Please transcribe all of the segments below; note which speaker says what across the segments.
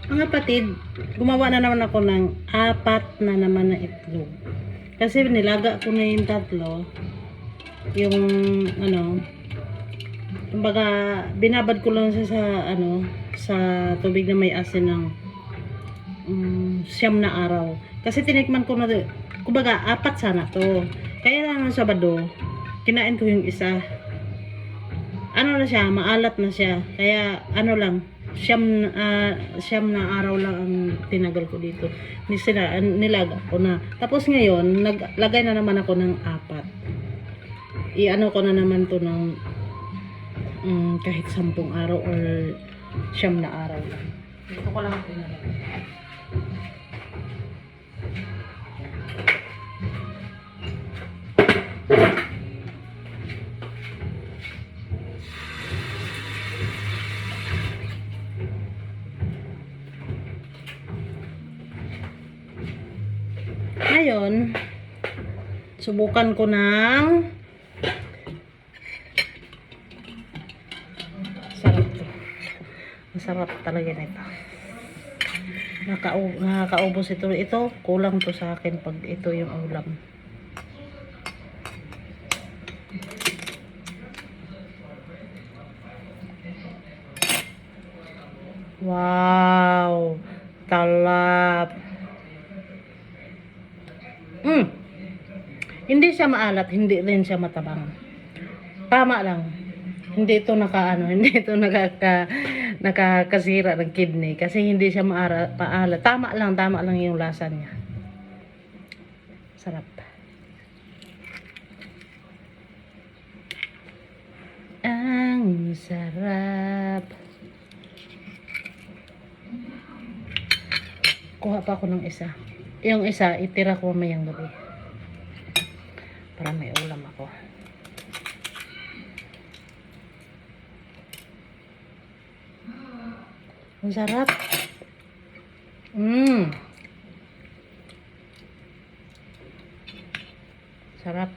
Speaker 1: Mga kapatid, gumawa na naman ako ng 4 na naman na itlog. Kasi nilaga ko na yung 3. Yung kumbaga binabad ko lang siya sa sa tubig na may asin ng 9 na araw. Kasi tinikman ko na, kumbaga 4 sana to. Kaya lang ng Sabado, kinain ko yung isa. Ano na siya, maalat na siya. Kaya lang, 9 na araw lang ang tinagal ko dito. Nilaga ko na. Tapos ngayon, naglagay na naman ako ng 4. I-ano ko na naman to ng kahit 10 araw or 9 na araw lang. Dito ko lang pinalagay. Ngayon, subukan ko ng sarap to. Masarap talaga nito. Nakakaubos ito. Ito, kulang to sa akin pag ito yung ulam. Wow! Talap! Hindi siya maalat, hindi rin siya matabang. Tama lang. Hindi ito hindi ito nakakasira ng kidney kasi hindi siya maalat. Tama lang yung lasa niya. Sarap. Ang sarap. Kuha pa ako ng isa. Yung isa, itira ko mayang gabi. Para may ulam ako. Ang sarap. Sarap.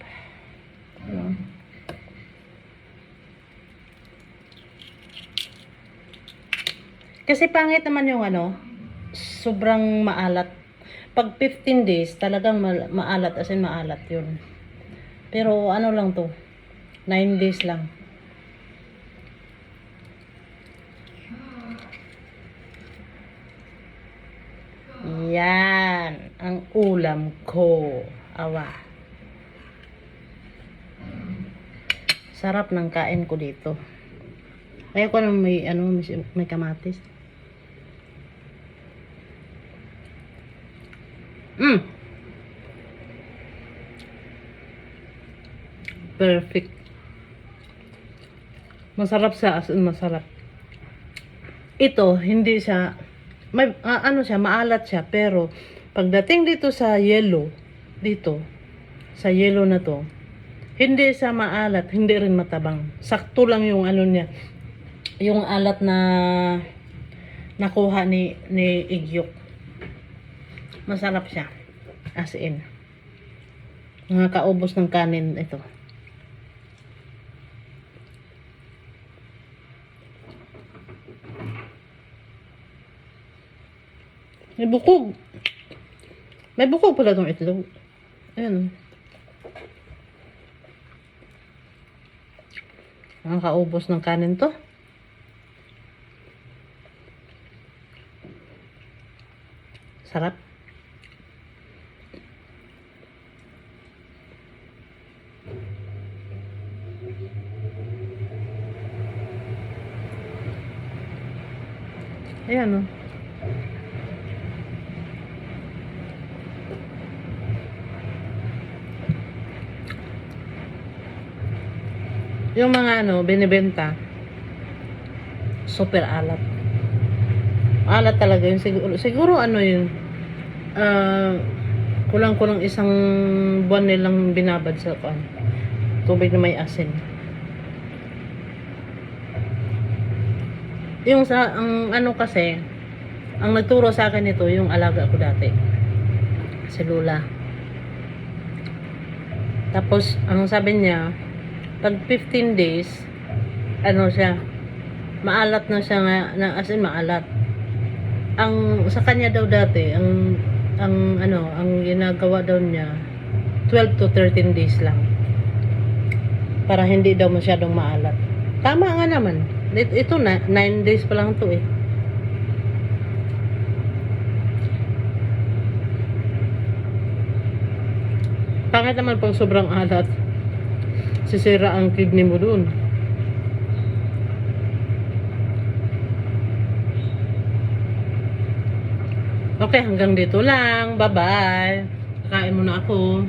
Speaker 1: Kasi pangit naman yung sobrang maalat. Pag 15 days, talagang maalat, as in maalat yun. Pero lang to, 9 days lang. Yan, ang ulam ko. Awa. Sarap ng kain ko dito. Kaya ko na may kamatis. Perfect. Masarap masarap. Ito, hindi siya, may, siya, maalat siya, pero, pagdating dito sa yellow, sa yellow na to, hindi siya maalat, hindi rin matabang. Sakto lang yung niya, yung alat na nakuha ni Igyok. Masarap siya. As in. Nakakaubos ng kanin ito. May bukog. May bukog pala itong itlog. Ayan. Nakakaubos ng kanin to. Sarap. Ayan, yung mga binibenta, super alat. Alat talaga yun. Siguro yun, kulang-kulang 1 buwan nilang binabad sa tubig na may asin. Yung ang kasi, ang nagturo sa akin ito, yung alaga ko dati. Si Lula. Tapos, ang sabi niya, pag 15 days, siya, maalat na siya as in maalat. ang sa kanya daw dati, ang ginagawa daw niya 12 to 13 days lang. Para hindi daw masyadong maalat. Tama nga naman. Ito na 9 days pa lang to eh. Pangit naman pag sobrang alat. Sisira ang kidney mo dun. Okay, hanggang dito lang. Bye-bye. Kakain muna ako.